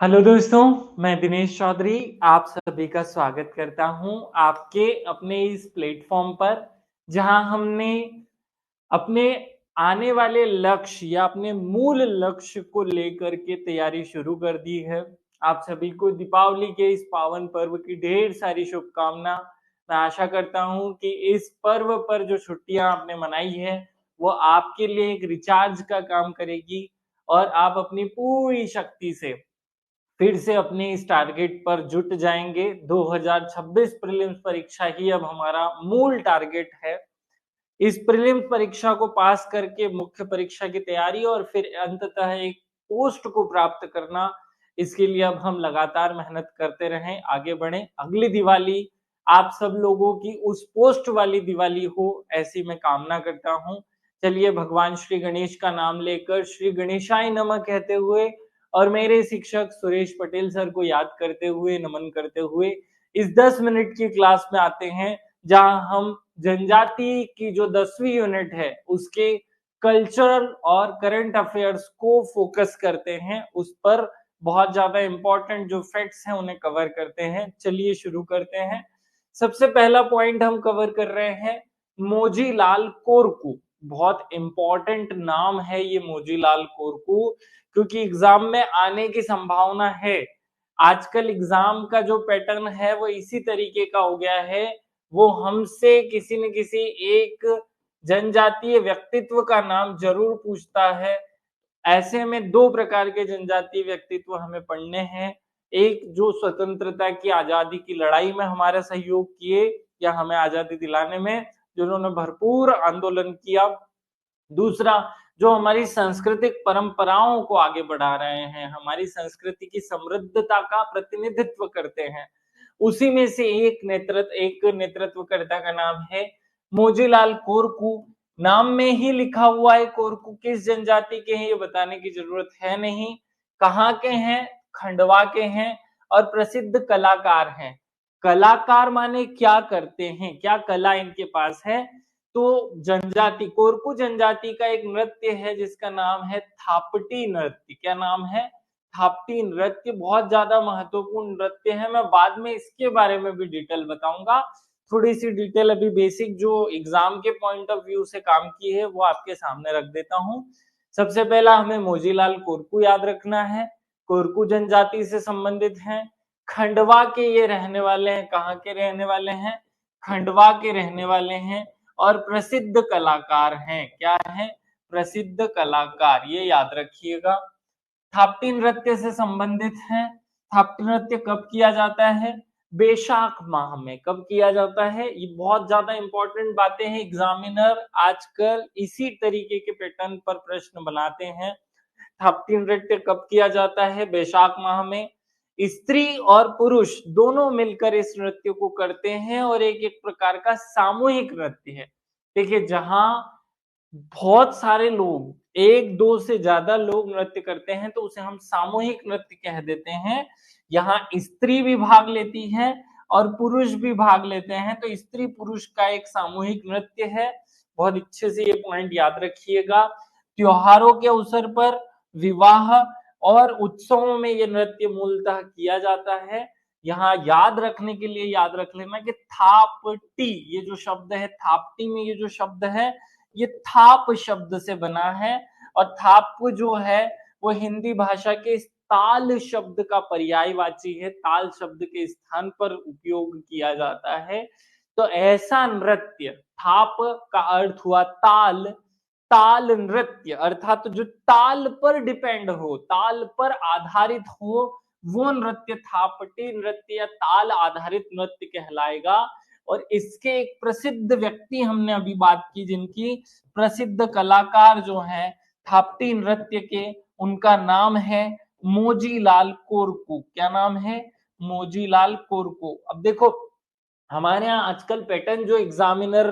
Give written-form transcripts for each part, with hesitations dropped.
Hello दोस्तों, मैं दिनेश चौधरी आप सभी का स्वागत करता हूं आपके अपने इस प्लेटफॉर्म पर जहां हमने अपने आने वाले लक्ष्य या अपने मूल लक्ष्य को लेकर के तैयारी शुरू कर दी है। आप सभी को दीपावली के इस पावन पर्व की ढेर सारी शुभकामना। मैं आशा करता हूं कि इस पर्व पर जो छुट्टियां आपने मनाई है वो आपके लिए एक रिचार्ज का काम करेगी और आप अपनी पूरी शक्ति से फिर से अपने इस टारगेट पर जुट जाएँगे। 2026 प्रीलिम्स परीक्षा ही अब हमारा मूल टारगेट है। इस प्रीलिम्स परीक्षा को पास करके मुख्य परीक्षा की तैयारी और फिर अंततः एक पोस्ट को प्राप्त करना, इसके लिए अब हम लगातार मेहनत करते रहें, आगे बढ़ें। अगली दिवाली आप सब लोगों की उस पोस्ट वाली दिवाली हो, ऐसी मैं कामना करता हूँ। चलिए भगवान श्री गणेश का नाम लेकर श्री गणेशाय नमः कहते हुए और मेरे शिक्षक सुरेश पटेल सर को याद करते हुए, नमन करते हुए इस 10 मिनट की क्लास में आते हैं, जहां हम जनजाति की जो 10वीं यूनिट है उसके कल्चरल और करंट अफेयर्स को फोकस करते हैं, उस पर बहुत ज्यादा इंपॉर्टेंट जो फैक्ट्स हैं उन्हें कवर करते हैं। चलिए शुरू करते हैं। सबसे पहला पॉइंट हम कवर कर रहे हैं मोजीलाल कोरकू। बहुत इंपॉर्टेंट नाम है ये मोजीलाल कोरकू, क्योंकि एग्जाम में आने की संभावना है। आजकल एग्जाम का जो पैटर्न है वो इसी तरीके का हो गया है, वो हमसे किसी न किसी एक जनजातीय व्यक्तित्व का नाम जरूर पूछता है। ऐसे में दो प्रकार के जनजातीय व्यक्तित्व हमें पढ़ने हैं। एक जो स्वतंत्रता की आजादी की लड़ाई में हमारा सहयोग किए या हमें आजादी दिलाने में जिन्होंने भरपूर आंदोलन किया। दूसरा जो हमारी सांस्कृतिक परंपराओं को आगे बढ़ा रहे हैं, हमारी संस्कृति की समृद्धता का प्रतिनिधित्व करते हैं। उसी में से एक नेतृत्वकर्ता का नाम है मोजीलाल कोरकू। नाम में ही लिखा हुआ है कोरकू किस जनजाति के हैं ये बताने की जरूरत है नहीं। कहाँ के हैं? खंडवा के हैं और प्रसिद्ध कलाकार हैं। कलाकार माने क्या करते हैं, क्या कला इनके पास है? तो जनजाति कोरकू जनजाति का एक नृत्य है जिसका नाम है थापटी नृत्य। क्या नाम है? थापटी नृत्य। बहुत ज्यादा महत्वपूर्ण नृत्य है, मैं बाद में इसके बारे में भी डिटेल बताऊंगा। थोड़ी सी डिटेल अभी बेसिक जो एग्जाम के पॉइंट ऑफ व्यू से काम की है वो आपके सामने रख देता हूँ। सबसे पहला हमें मोजीलाल कोरकू याद रखना है। कोरकू जनजाति से संबंधित हैं। खंडवा के ये रहने वाले हैं। कहाँ के रहने वाले हैं? खंडवा के रहने वाले हैं और प्रसिद्ध कलाकार हैं। क्या है? प्रसिद्ध कलाकार, ये याद रखिएगा। थापटी नृत्य से संबंधित हैं। थापटी नृत्य कब किया जाता है? बैसाख माह में। कब किया जाता है? ये बहुत ज्यादा इंपॉर्टेंट बातें हैं। एग्जामिनर आजकल इसी तरीके के पैटर्न पर प्रश्न बनाते हैं। थापटी नृत्य कब किया जाता है? बैसाख माह में। स्त्री और पुरुष दोनों मिलकर इस नृत्य को करते हैं और एक एक प्रकार का सामूहिक नृत्य है। देखिए, जहां बहुत सारे लोग, एक दो से ज्यादा लोग नृत्य करते हैं तो उसे हम सामूहिक नृत्य कह देते हैं। यहाँ स्त्री भी भाग लेती है और पुरुष भी भाग लेते हैं, तो स्त्री पुरुष का एक सामूहिक नृत्य है। बहुत अच्छे से ये पॉइंट याद रखिएगा। त्योहारों के अवसर पर, विवाह और उत्सवों में ये नृत्य मूलतः किया जाता है। यहाँ याद रखने के लिए याद रख लेना कि थापटी, ये जो शब्द है थापटी में, ये जो शब्द है ये थाप शब्द से बना है और थाप जो है वो हिंदी भाषा के ताल शब्द का पर्यायवाची है। ताल शब्द के स्थान पर उपयोग किया जाता है। तो ऐसा नृत्य, थाप का अर्थ हुआ ताल, ताल नृत्य अर्थात जो ताल पर डिपेंड हो, ताल पर आधारित हो, वो नृत्य थापटी नृत्य या ताल आधारित नृत्य कहलाएगा। और इसके एक प्रसिद्ध व्यक्ति हमने अभी बात की, जिनकी प्रसिद्ध कलाकार जो है थापटी नृत्य के, उनका नाम है मोजीलाल कोरकू। क्या नाम है? मोजीलाल कोरकू। अब देखो, हमारे यहाँ आजकल पैटर्न जो एग्जामिनर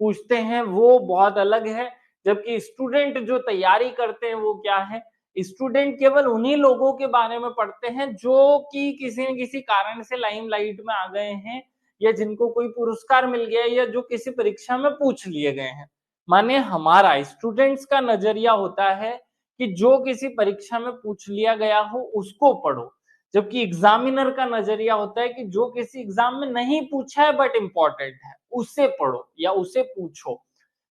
पूछते हैं वो बहुत अलग है, जबकि स्टूडेंट जो तैयारी करते हैं वो क्या है? स्टूडेंट केवल उन्हीं लोगों के बारे में पढ़ते हैं जो कि किसी न किसी कारण से लाइमलाइट में आ गए हैं या जिनको कोई पुरस्कार मिल गया या जो किसी परीक्षा में पूछ लिए गए हैं। माने हमारा स्टूडेंट्स का नजरिया होता है कि जो किसी परीक्षा में पूछ लिया गया हो उसको पढ़ो। जबकि एग्जामिनर का नजरिया होता है कि जो किसी एग्जाम में नहीं पूछा है बट इम्पोर्टेंट है उसे पढ़ो या उसे पूछो।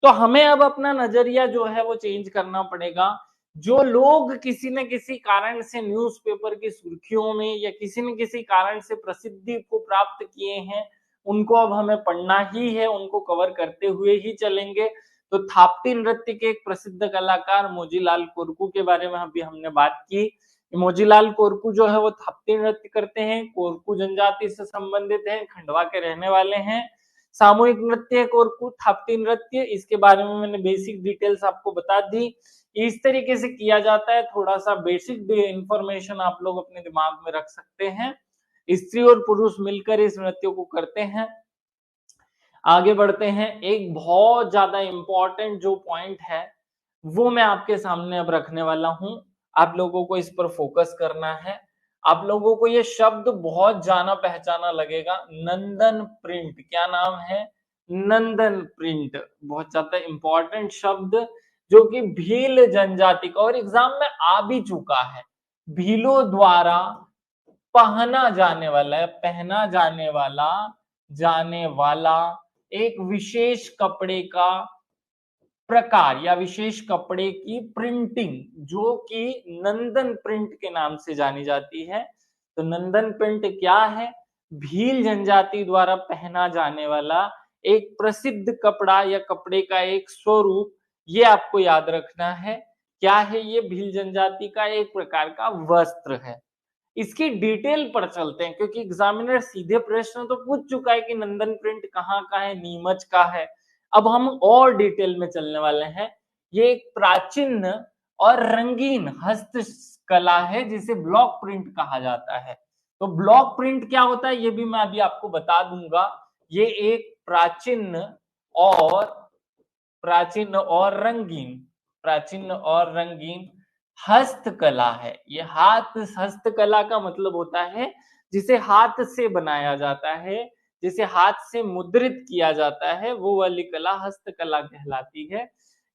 तो हमें अब अपना नजरिया जो है वो चेंज करना पड़ेगा। जो लोग किसी न किसी कारण से न्यूज़पेपर की सुर्खियों में या किसी न किसी कारण से प्रसिद्धि को प्राप्त किए हैं, उनको अब हमें पढ़ना ही है, उनको कवर करते हुए ही चलेंगे। तो थाप्ती नृत्य के एक प्रसिद्ध कलाकार मोजीलाल कोरकू के बारे में अभी हमने बात की। मोजीलाल कोरकू जो है वो थाप्ती नृत्य करते हैं, कोरकू जनजाति से संबंधित है, खंडवा के रहने वाले हैं। सामूहिक नृत्य है कोरकू थाप्ती नृत्य, इसके बारे में मैंने बेसिक डिटेल्स आपको बता दी। इस तरीके से किया जाता है, थोड़ा सा बेसिक इंफॉर्मेशन आप लोग अपने दिमाग में रख सकते हैं। स्त्री और पुरुष मिलकर इस नृत्य को करते हैं। आगे बढ़ते हैं, एक बहुत ज्यादा इंपॉर्टेंट जो पॉइंट है वो मैं आपके सामने अब रखने वाला हूं। आप लोगों को इस पर फोकस करना है। आप लोगों को ये शब्द बहुत जाना पहचाना लगेगा, नंदन प्रिंट। क्या नाम है? नंदन प्रिंट। बहुत ज्यादा इंपॉर्टेंट शब्द जो कि भील जनजाति का और एग्जाम में आ भी चुका है। भीलों द्वारा पहना जाने वाला एक विशेष कपड़े का प्रकार या विशेष कपड़े की प्रिंटिंग जो कि नंदन प्रिंट के नाम से जानी जाती है। तो नंदन प्रिंट क्या है? भील जनजाति द्वारा पहना जाने वाला एक प्रसिद्ध कपड़ा या कपड़े का एक स्वरूप, ये आपको याद रखना है। क्या है ये? भील जनजाति का एक प्रकार का वस्त्र है। इसकी डिटेल पर चलते हैं क्योंकि एग्जामिनर सीधे प्रश्न तो पूछ चुका है कि नंदन प्रिंट कहाँ का है, नीमच का है। अब हम और डिटेल में चलने वाले हैं। ये एक प्राचीन और रंगीन हस्तकला है जिसे ब्लॉक प्रिंट कहा जाता है। तो ब्लॉक प्रिंट क्या होता है ये भी मैं अभी आपको बता दूंगा। ये एक और प्राचीन और रंगीन हस्तकला है। ये हस्तकला का मतलब होता है जिसे हाथ से बनाया जाता है, जिसे हाथ से मुद्रित किया जाता है, वो वाली कला हस्तकला कहलाती है।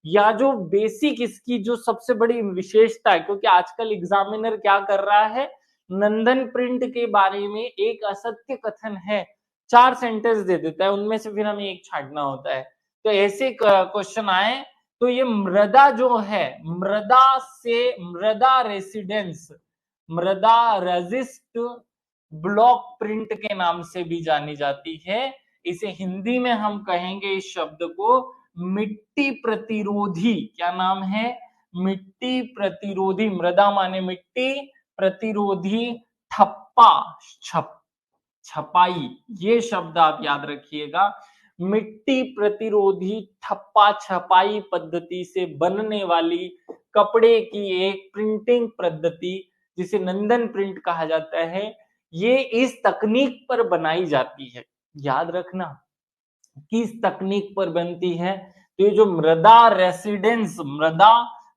या जो बेसिक इसकी जो सबसे बड़ी विशेषता है, क्योंकि आजकल एग्जामिनर क्या कर रहा है, नंदन प्रिंट के बारे में एक असत्य कथन है, 4 सेंटेंस दे देता है, उनमें से फिर हमें एक छांटना होता है। तो ऐसे क्वेश्चन आए तो ये मृदा जो है, मृदा रेसिस्ट ब्लॉक प्रिंट के नाम से भी जानी जाती है। इसे हिंदी में हम कहेंगे इस शब्द को मिट्टी प्रतिरोधी। क्या नाम है? मिट्टी प्रतिरोधी। मृदा माने मिट्टी, प्रतिरोधी ठप्पा छपाई, ये शब्द आप याद रखिएगा। मिट्टी प्रतिरोधी ठप्पा छपाई पद्धति से बनने वाली कपड़े की एक प्रिंटिंग पद्धति जिसे नंदन प्रिंट कहा जाता है, ये इस तकनीक पर बनाई जाती है। याद रखना किस तकनीक पर बनती है। तो ये जो मृदा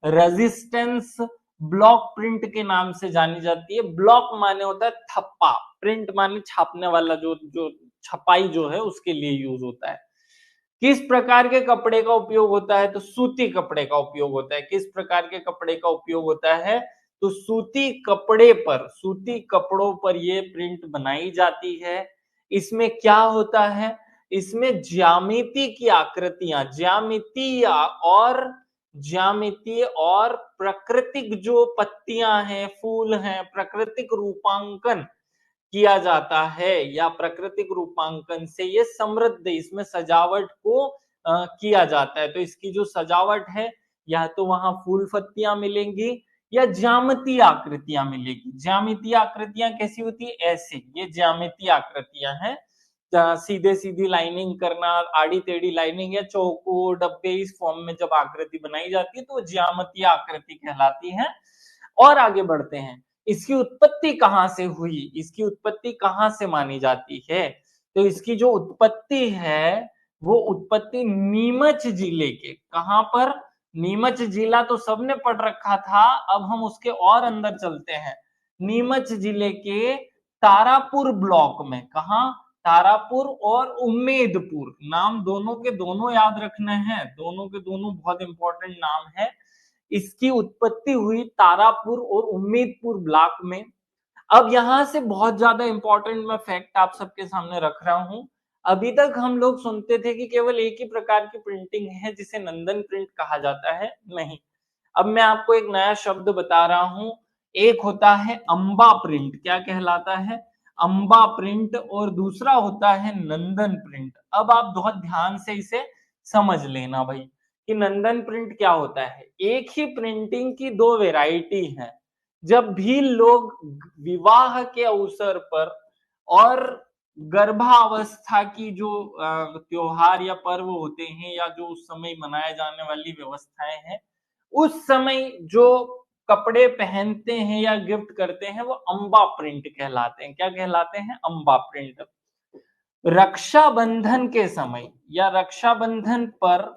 रेजिस्टेंस ब्लॉक प्रिंट के नाम से जानी जाती है। ब्लॉक माने होता है थप्पा, प्रिंट माने छापने वाला, जो छपाई जो है उसके लिए यूज होता है। किस प्रकार के कपड़े का उपयोग होता है? तो सूती कपड़े का उपयोग होता है। किस प्रकार के कपड़े का उपयोग होता है? तो सूती कपड़ों पर ये प्रिंट बनाई जाती है। इसमें क्या होता है? इसमें ज्यामितीय और प्राकृतिक जो पत्तियां हैं, फूल हैं, प्राकृतिक रूपांकन किया जाता है या प्राकृतिक रूपांकन से ये समृद्ध, इसमें सजावट को किया जाता है। तो इसकी जो सजावट है, या तो वहां फूल पत्तियां मिलेंगी या ज्यामितीय आकृतियां मिलेगी। ज्यामितीय आकृतियां कैसी होती है? ऐसे, ये ज्यामितीय आकृतियां हैं। सीधे सीधी लाइनिंग करना, आड़ी टेढ़ी लाइनिंग या चौकोर डब्बे, इस फॉर्म में जब आकृति बनाई जाती है तो वो ज्यामितीय आकृति कहलाती है। और आगे बढ़ते हैं, इसकी उत्पत्ति कहां से हुई, इसकी उत्पत्ति कहां से मानी जाती है? तो इसकी जो उत्पत्ति है वो उत्पत्ति नीमच जिले के, कहां पर? नीमच जिला तो सबने पढ़ रखा था, अब हम उसके और अंदर चलते हैं। नीमच जिले के तारापुर ब्लॉक में। कहा? तारापुर और उम्मेदपुर, नाम दोनों के दोनों याद रखने हैं, दोनों के दोनों बहुत इंपॉर्टेंट नाम है। इसकी उत्पत्ति हुई तारापुर और उम्मेदपुर ब्लॉक में। अब यहाँ से बहुत ज्यादा इंपॉर्टेंट मैं फैक्ट आप सबके सामने रख रहा हूं। अभी तक हम लोग सुनते थे कि केवल एक ही प्रकार की प्रिंटिंग है जिसे नंदन प्रिंट कहा जाता है, नहीं। अब मैं आपको एक नया शब्द बता रहा हूं। एक होता है अंबा प्रिंट, क्या कहलाता है? अंबा प्रिंट। और दूसरा होता है नंदन प्रिंट। अब आप बहुत ध्यान से इसे समझ लेना भाई कि नंदन प्रिंट क्या होता है। एक ही प्रिंटिंग की दो वेराइटी है। जब भी लोग विवाह के अवसर पर और गर्भावस्था की जो त्योहार या पर्व होते हैं या जो उस समय मनाए जाने वाली व्यवस्थाएं हैं, उस समय जो कपड़े पहनते हैं या गिफ्ट करते हैं वो अंबा प्रिंट कहलाते हैं। क्या कहलाते हैं? अंबा प्रिंट। रक्षाबंधन के समय या रक्षाबंधन पर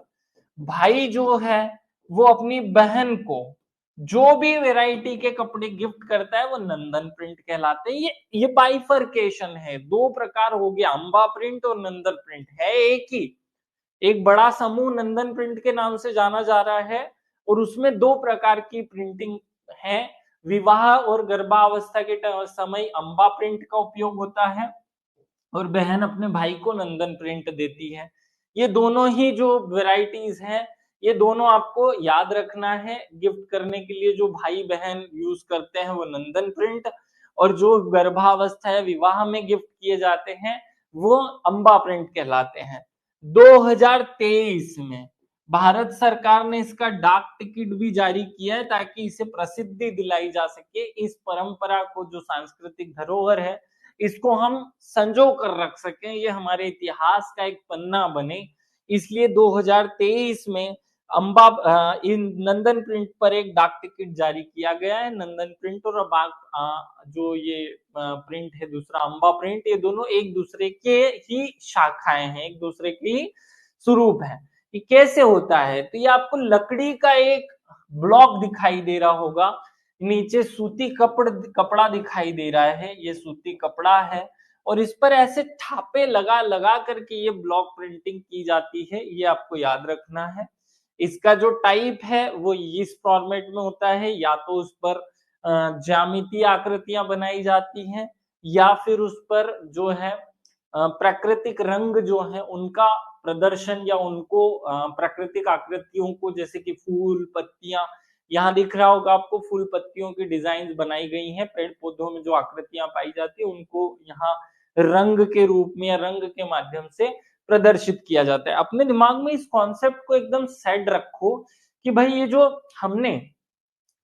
भाई जो है वो अपनी बहन को जो भी वैरायटी के कपड़े गिफ्ट करता है वो नंदन प्रिंट कहलाते हैं। ये बाइफरकेशन है, दो प्रकार हो गया, अंबा प्रिंट और नंदन प्रिंट है एक ही। एक बड़ा समूह नंदन प्रिंट के नाम से जाना जा रहा है और उसमें दो प्रकार की प्रिंटिंग है। विवाह और गर्भावस्था के समय अंबा प्रिंट का उपयोग होता है और बहन अपने भाई को नंदन प्रिंट देती है। ये दोनों ही जो वैरायटीज हैं, ये दोनों आपको याद रखना है। गिफ्ट करने के लिए जो भाई बहन यूज करते हैं वो नंदन प्रिंट, और जो गर्भावस्था या विवाह में गिफ्ट किए जाते हैं वो अंबा प्रिंट कहलाते हैं। 2023 में भारत सरकार ने इसका डाक टिकट भी जारी किया है ताकि इसे प्रसिद्धि दिलाई जा सके। इस परंपरा को, जो सांस्कृतिक धरोहर है, इसको हम संजो कर रख सकें, ये हमारे इतिहास का एक पन्ना बने। इसलिए 2023 में इन नंदन प्रिंट पर एक डाक टिकट जारी किया गया है। नंदन प्रिंट और जो ये प्रिंट है दूसरा अंबा प्रिंट, ये दोनों एक दूसरे के ही शाखाएं हैं, एक दूसरे के ही स्वरूप है। ये कैसे होता है? तो ये आपको लकड़ी का एक ब्लॉक दिखाई दे रहा होगा, नीचे सूती कपड़ा दिखाई दे रहा है, ये सूती कपड़ा है और इस पर ऐसे छापे लगा लगा करके ये ब्लॉक प्रिंटिंग की जाती है, ये आपको याद रखना है। इसका जो टाइप है वो इस फॉर्मेट में होता है, या तो उस पर ज्यामितीय आकृतियां बनाई जाती हैं या फिर उस पर जो है प्राकृतिक रंग जो है उनका प्रदर्शन या उनको प्राकृतिक आकृतियों को, जैसे कि फूल पत्तियां, यहाँ दिख रहा होगा आपको फूल पत्तियों की डिजाइन बनाई गई हैं। पेड़ पौधों में जो आकृतियां पाई जाती है उनको यहाँ रंग के रूप में या रंग के माध्यम से प्रदर्शित किया जाता है। अपने दिमाग में इस कॉन्सेप्ट को एकदम सेट रखो कि भाई ये जो हमने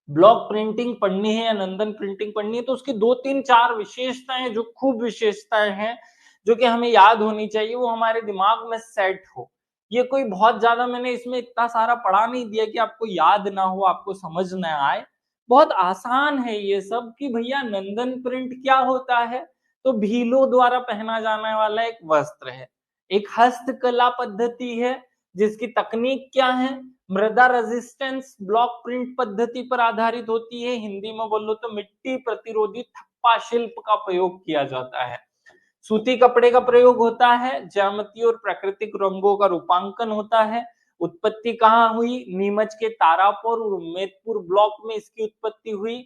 ब्लॉक प्रिंटिंग पढ़नी है या नंदन प्रिंटिंग पढ़नी है तो उसकी दो तीन चार विशेषताएं, जो खूब विशेषताएं हैं जो कि हमें याद होनी चाहिए, वो हमारे दिमाग में सेट हो। ये कोई बहुत ज्यादा मैंने इसमें इतना सारा पढ़ा नहीं दिया कि आपको याद ना हो, आपको समझ ना आए। बहुत आसान है ये सब कि भैया नंदन प्रिंट क्या होता है। तो भीलों द्वारा पहना जाने वाला एक वस्त्र है, एक हस्तकला पद्धति है जिसकी तकनीक क्या है, मृदा रेजिस्टेंस ब्लॉक प्रिंट पद्धति पर आधारित होती है। हिंदी में बोलो तो मिट्टी प्रतिरोधी ठप्पा शिल्प का प्रयोग किया जाता है। सूती कपड़े का प्रयोग होता है, ज्यामिति और प्राकृतिक रंगों का रूपांकन होता है। उत्पत्ति कहाँ हुई? नीमच के तारापुर और उम्मेदपुर ब्लॉक में इसकी उत्पत्ति हुई।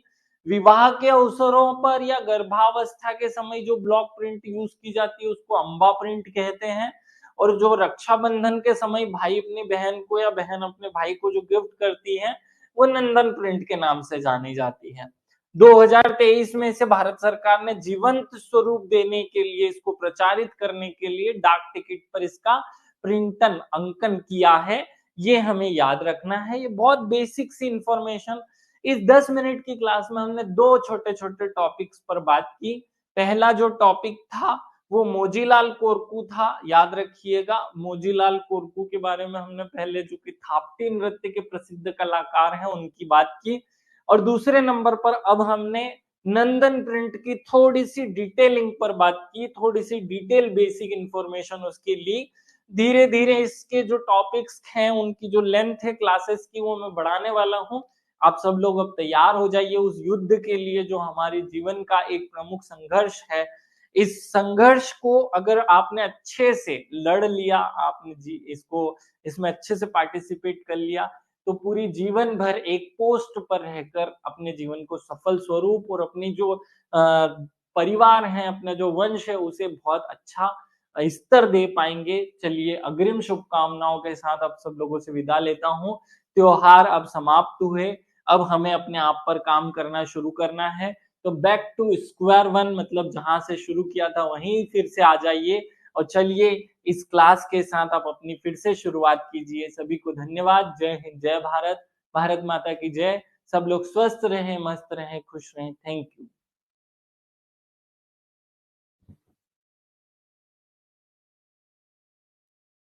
विवाह के अवसरों पर या गर्भावस्था के समय जो ब्लॉक प्रिंट यूज की जाती है उसको अंबा प्रिंट कहते हैं। और जो रक्षाबंधन के समय भाई अपनी बहन को या बहन अपने भाई को जो गिफ्ट करती है वो नंदन प्रिंट के नाम से जानी जाती है। 2023 में इसे भारत सरकार ने जीवंत स्वरूप देने के लिए, इसको प्रचारित करने के लिए डाक टिकट पर इसका प्रिंटन अंकन किया है। ये हमें याद रखना है। ये बहुत बेसिक सी इंफॉर्मेशन। इस 10 मिनट की क्लास में हमने दो छोटे छोटे टॉपिक्स पर बात की। पहला जो टॉपिक था वो मोजीलाल कोरकू था, याद रखिएगा। मोजीलाल कोरकू के बारे में हमने पहले, जो कि थापटी नृत्य के प्रसिद्ध कलाकार हैं, उनकी बात की। और दूसरे नंबर पर अब हमने नंदन प्रिंट की थोड़ी सी डिटेलिंग पर बात की, थोड़ी सी डिटेल बेसिक इंफॉर्मेशन उसके लिए। धीरे धीरे इसके जो टॉपिक्स हैं उनकी जो लेंथ है क्लासेस की वो मैं बढ़ाने वाला हूं। आप सब लोग अब तैयार हो जाइए उस युद्ध के लिए जो हमारे जीवन का एक प्रमुख संघर्ष है। इस संघर्ष को अगर आपने अच्छे से लड़ लिया, आपने जी इसको इसमें अच्छे से पार्टिसिपेट कर लिया, तो पूरी जीवन भर एक पोस्ट पर रहकर अपने जीवन को सफल स्वरूप और अपनी जो परिवार है, अपना जो वंश है, उसे बहुत अच्छा स्तर दे पाएँगे। चलिए अग्रिम शुभकामनाओं के साथ आप सब लोगों से विदा लेता हूँ। त्योहार अब समाप्त हुए, अब हमें अपने आप पर काम करना शुरू करना है। तो बैक टू स्क्वायर वन मतलब जहाँ से शुरू किया था वहीं फिर से आ जाइए और चलिए इस क्लास के साथ आप अपनी फिर से शुरुआत कीजिए। सभी को धन्यवाद। जय हिंद, जय भारत, भारत माता की जय। सब लोग स्वस्थ रहें, मस्त रहें, खुश रहें। Thank you.